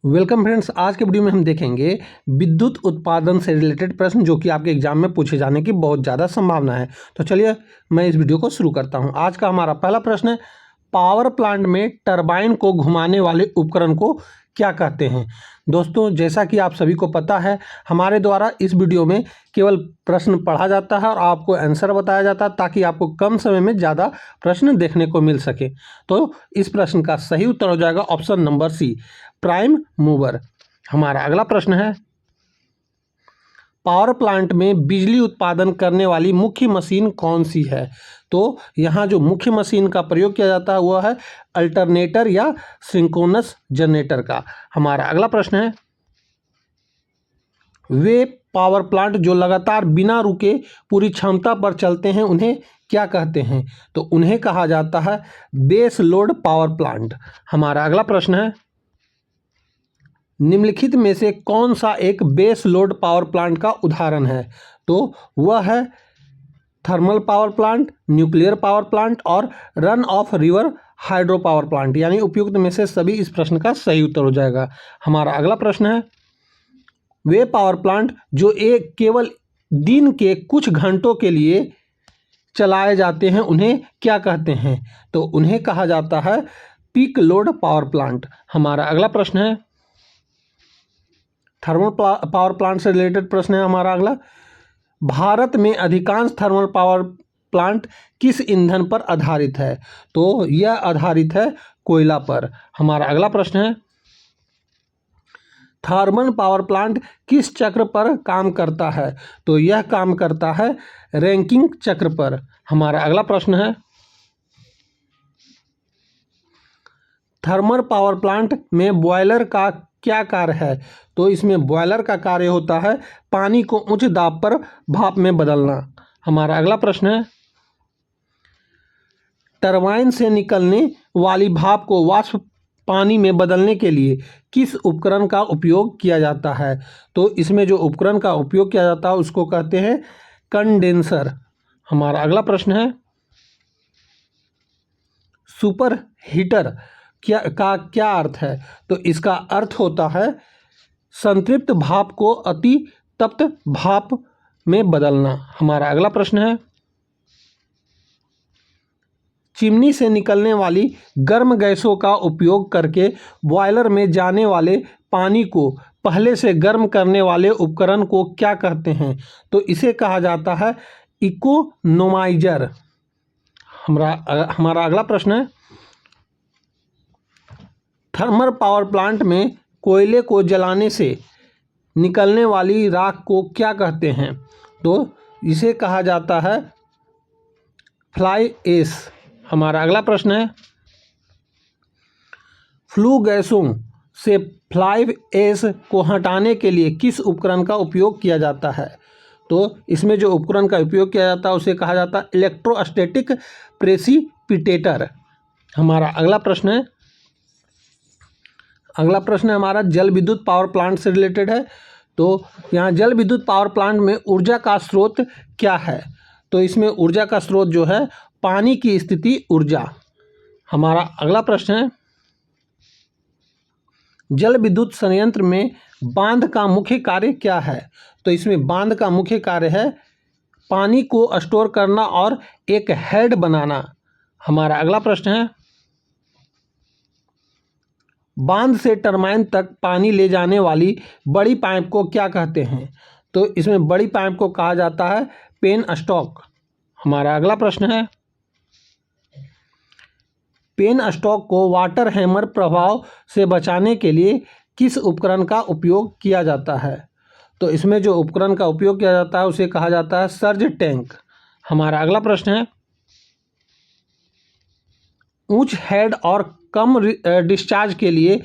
Welcome friends. आज के video में हम देखेंगे विद्युत उत्पादन से रिलेटेड प्रश्न जो कि आपके एग्जाम में पूछे जाने की बहुत ज़्यादा संभावना है। तो चलिए मैं इस वीडियो को शुरू करता हूं। आज का हमारा पहला प्रश्न है, पावर प्लांट में टरबाइन को घुमाने वाले उपकरण को क्या कहते हैं। दोस्तों, जैसा कि आप सभी को पता है, हमारे द्वारा इस वीडियो में केवल प्रश्न पढ़ा जाता है और आपको आंसर बताया जाता है ताकि आपको कम समय में ज़्यादा प्रश्न देखने को मिल सके। तो इस प्रश्न का सही उत्तर हो जाएगा option number C, prime mover. हमारा अगला प्रश्न है, पावर प्लांट में बिजली उत्पादन करने वाली मुख्य मशीन कौन सी है। तो यहाँ जो मुख्य मशीन का प्रयोग किया जाता है वह है अल्टरनेटर या सिंक्रोनस जनरेटर का। हमारा अगला प्रश्न है, वे पावर प्लांट जो लगातार बिना रुके पूरी क्षमता पर चलते हैं उन्हें क्या कहते हैं। तो उन्हें कहा जाता है बेस लोड पावर प्लांट। हमारा अगला प्रश्न है, निम्नलिखित में से कौन सा एक बेस लोड पावर प्लांट का उदाहरण है। तो वह है thermal power plant, nuclear power plant और run off river hydro power plant. यानी उपयुक्त में से सभी इस प्रश्न का सही उत्तर हो जाएगा। हमारा अगला प्रश्न है, वे पावर प्लांट जो एक केवल दिन के कुछ घंटों के लिए चलाए जाते हैं उन्हें क्या कहते हैं। तो उन्हें कहा जाता है पीक लोड पावर प्लांट। हमारा अगला प्रश्न है, थर्मल पावर प्लांट से रिलेटेड प्रश्न है हमारा अगला, भारत में अधिकांश थर्मल पावर प्लांट किस ईंधन पर आधारित है। तो यह आधारित है कोयला पर। हमारा अगला प्रश्न है, थर्मल पावर प्लांट किस चक्र पर काम करता है। तो यह काम करता है रैंकिंग चक्र पर। हमारा अगला प्रश्न है, थर्मल पावर प्लांट में बॉयलर का क्या कार्य है। तो इसमें बॉयलर का कार्य होता है पानी को उच्च दाब पर भाप में बदलना। हमारा अगला प्रश्न है, टरबाइन से निकलने वाली भाप को वाष्प पानी में बदलने के लिए किस उपकरण का उपयोग किया जाता है। तो इसमें जो उपकरण का उपयोग किया जाता है उसको कहते हैं कंडेंसर। हमारा अगला प्रश्न है, सुपर हीटर क्या अर्थ है। तो इसका अर्थ होता है संतृप्त भाप को अति तप्त भाप में बदलना। हमारा अगला प्रश्न है, चिमनी से निकलने वाली गर्म गैसों का उपयोग करके बॉयलर में जाने वाले पानी को पहले से गर्म करने वाले उपकरण को क्या कहते हैं। तो इसे कहा जाता है इकोनोमाइजर। हमारा अगला प्रश्न है, थर्मल पावर प्लांट में कोयले को जलाने से निकलने वाली राख को क्या कहते हैं। तो इसे कहा जाता है फ्लाई ऐश। हमारा अगला प्रश्न है, फ्लू गैसों से फ्लाई ऐश को हटाने के लिए किस उपकरण का उपयोग किया जाता है। तो इसमें जो उपकरण का उपयोग किया जाता है उसे कहा जाता है इलेक्ट्रोस्टैटिक प्रेसिपिटेटर। हमारा अगला प्रश्न है हमारा जल विद्युत पावर प्लांट से रिलेटेड है। तो यहाँ जल विद्युत पावर प्लांट में ऊर्जा का स्रोत क्या है। तो इसमें ऊर्जा का स्रोत जो है पानी की स्थिति ऊर्जा। हमारा अगला प्रश्न है, जल विद्युत संयंत्र में बांध का मुख्य कार्य क्या है। तो इसमें बांध का मुख्य कार्य है पानी को स्टोर करना और एक हेड बनाना। हमारा अगला प्रश्न है, बांध से टरबाइन तक पानी ले जाने वाली बड़ी पाइप को क्या कहते हैं। तो इसमें बड़ी पाइप को कहा जाता है पेन स्टॉक। हमारा अगला प्रश्न है, पेन स्टॉक को वाटर हैमर प्रभाव से बचाने के लिए किस उपकरण का उपयोग किया जाता है। तो इसमें जो उपकरण का उपयोग किया जाता है उसे कहा जाता है सर्ज टैंक। हमारा अगला प्रश्न है, उच्च हेड और कम डिस्चार्ज के लिए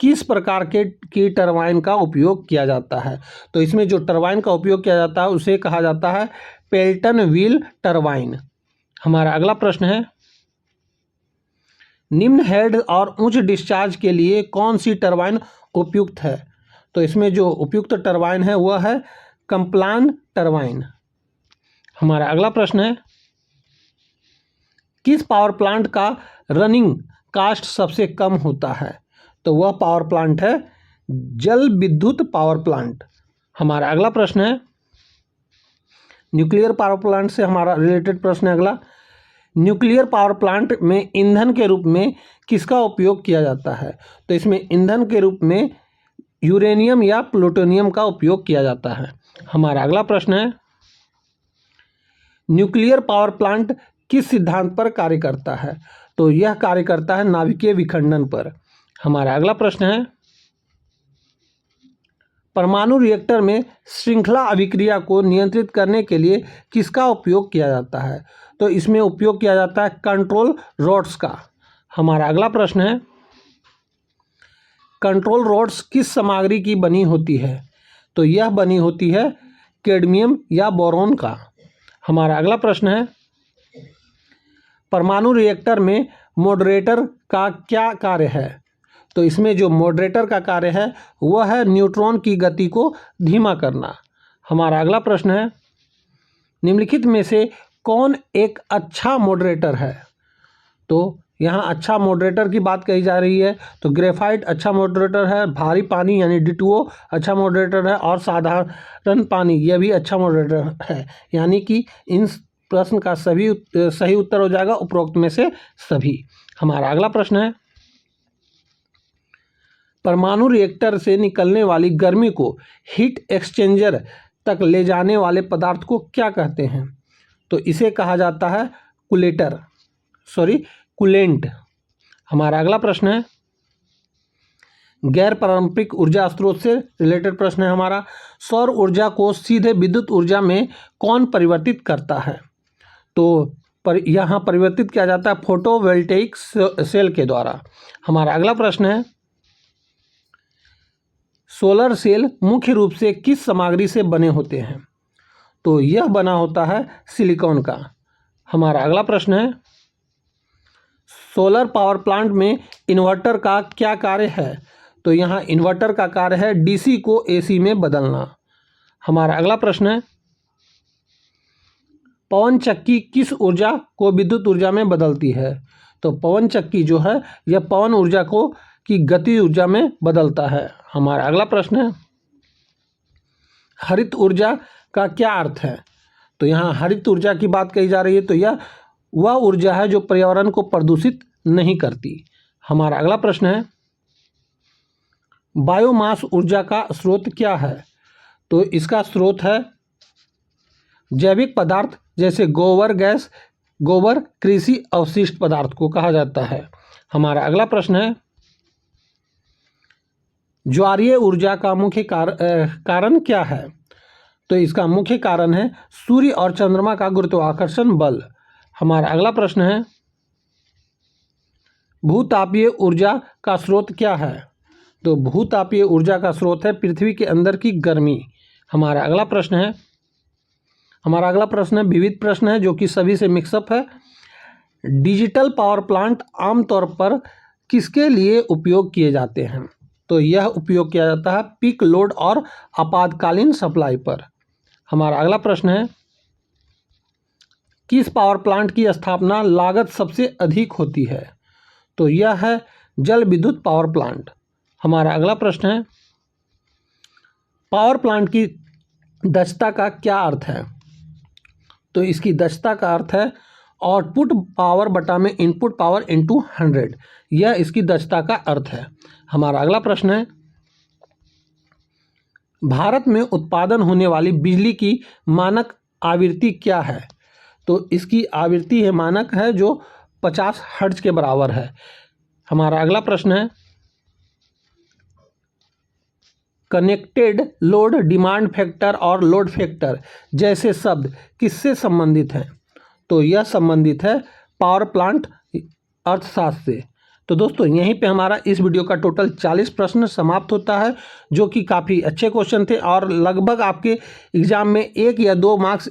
किस प्रकार की टरबाइन का उपयोग किया जाता है। तो इसमें जो टरबाइन का उपयोग किया जाता है उसे कहा जाता है पेल्टन व्हील टरबाइन। हमारा अगला प्रश्न है, निम्न हेड और उच्च डिस्चार्ज के लिए कौन सी टरबाइन उपयुक्त है। तो इसमें जो उपयुक्त टरबाइन है वह है कंप्लान टरबाइन। हमारा अगला प्रश्न है, किस पावर प्लांट का रनिंग कास्ट सबसे कम होता है। तो वह पावर प्लांट है जल विद्युत पावर प्लांट। हमारा अगला प्रश्न है न्यूक्लियर पावर प्लांट से हमारा रिलेटेड प्रश्न है अगला। न्यूक्लियर पावर प्लांट में ईंधन के रूप में किसका उपयोग किया जाता है? तो इसमें ईंधन के रूप में यूरेनियम या प्लूटोनियम का उपयोग किया जाता है। हमारा अगला प्रश्न है न्यूक्लियर पावर प्लांट किस सिद्धांत पर कार्य करता है? तो यह कार्य करता है नाभिकीय विखंडन पर। हमारा अगला प्रश्न है परमाणु रिएक्टर में श्रृंखला अभिक्रिया को नियंत्रित करने के लिए किसका उपयोग किया जाता है? तो इसमें उपयोग किया जाता है कंट्रोल रॉड्स का। हमारा अगला प्रश्न है कंट्रोल रॉड्स किस सामग्री की बनी होती है? तो यह बनी होती है कैडमियम या बोरॉन का। हमारा अगला प्रश्न है परमाणु रिएक्टर में मॉडरेटर का क्या कार्य है? तो इसमें जो मॉडरेटर का कार्य है वह है न्यूट्रॉन की गति को धीमा करना। हमारा अगला प्रश्न है निम्नलिखित में से कौन एक अच्छा मॉडरेटर है? तो यहाँ अच्छा मॉडरेटर की बात कही जा रही है, तो ग्रेफाइट अच्छा मॉडरेटर है, भारी पानी यानी D2O अच्छा मॉडरेटर है, और साधारण पानी यह भी अच्छा मॉडरेटर है। यानी कि इन प्रश्न का सही उत्तर हो जाएगा उपरोक्त में से सभी। हमारा अगला प्रश्न है परमाणु रिएक्टर से निकलने वाली गर्मी को हीट एक्सचेंजर तक ले जाने वाले पदार्थ को क्या कहते हैं? तो इसे कहा जाता है कूलेंट। हमारा अगला प्रश्न है गैर पारंपरिक ऊर्जा स्रोत से रिलेटेड प्रश्न है हमारा। सौर ऊर्जा को सीधे विद्युत ऊर्जा में कौन परिवर्तित करता है? तो यहाँ परिवर्तित किया जाता है फोटोवोल्टेइक सेल के द्वारा। हमारा अगला प्रश्न है सोलर सेल मुख्य रूप से किस सामग्री से बने होते हैं? तो यह बना होता है सिलिकॉन का। हमारा अगला प्रश्न है सोलर पावर प्लांट में इन्वर्टर का क्या कार्य है? तो यहाँ इन्वर्टर का कार्य है डीसी को एसी में बदलना। हमारा अगला प्रश्न है पवन चक्की किस ऊर्जा को विद्युत ऊर्जा में बदलती है? तो पवन चक्की जो है यह पवन ऊर्जा को की गति ऊर्जा में बदलता है। हमारा अगला प्रश्न है हरित ऊर्जा का क्या अर्थ है? तो यहाँ हरित ऊर्जा की बात कही जा रही है, तो यह वह ऊर्जा है जो पर्यावरण को प्रदूषित नहीं करती। हमारा अगला प्रश्न है बायोमास ऊर्जा का स्रोत क्या है? तो इसका स्रोत है जैविक पदार्थ जैसे गोबर गैस, गोबर कृषि अवशिष्ट पदार्थ को कहा जाता है। हमारा अगला प्रश्न है ज्वारीय ऊर्जा का मुख्य कारण क्या है? तो इसका मुख्य कारण है सूर्य और चंद्रमा का गुरुत्वाकर्षण बल। हमारा अगला प्रश्न है भूतापीय ऊर्जा का स्रोत क्या है? तो भूतापीय ऊर्जा का स्रोत है पृथ्वी के अंदर की गर्मी। हमारा अगला प्रश्न है विविध प्रश्न है जो कि सभी से मिक्सअप है। डिजिटल पावर प्लांट आमतौर पर किसके लिए उपयोग किए जाते हैं? तो यह उपयोग किया जाता है पीक लोड और आपातकालीन सप्लाई पर। हमारा अगला प्रश्न है किस पावर प्लांट की स्थापना लागत सबसे अधिक होती है? तो यह है जल विद्युत पावर प्लांट। हमारा अगला प्रश्न है पावर प्लांट की दक्षता का क्या अर्थ है? तो इसकी दक्षता का अर्थ है आउटपुट पावर बटा में इनपुट पावर इंटू 100, यह इसकी दक्षता का अर्थ है। हमारा अगला प्रश्न है भारत में उत्पादन होने वाली बिजली की मानक आवृत्ति क्या है? तो इसकी आवृत्ति है मानक है जो 50 हर्ट्ज के बराबर है। हमारा अगला प्रश्न है कनेक्टेड लोड, डिमांड फैक्टर और लोड फैक्टर जैसे शब्द किससे संबंधित हैं? तो यह संबंधित है पावर प्लांट अर्थशास्त्र से। तो दोस्तों यहीं पे हमारा इस वीडियो का टोटल 40 प्रश्न समाप्त होता है, जो कि काफ़ी अच्छे क्वेश्चन थे और लगभग आपके एग्जाम में 1 या 2 मार्क्स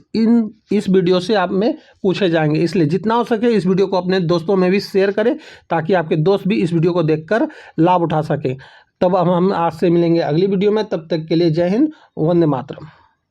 इस वीडियो से आप में पूछे जाएंगे। इसलिए जितना हो सके इस वीडियो को अपने दोस्तों में भी शेयर करें ताकि आपके दोस्त भी इस वीडियो को देखकर लाभ उठा सकें। तब हम आज से मिलेंगे अगली वीडियो में, तब तक के लिए जय हिंद, वंदे मातरम।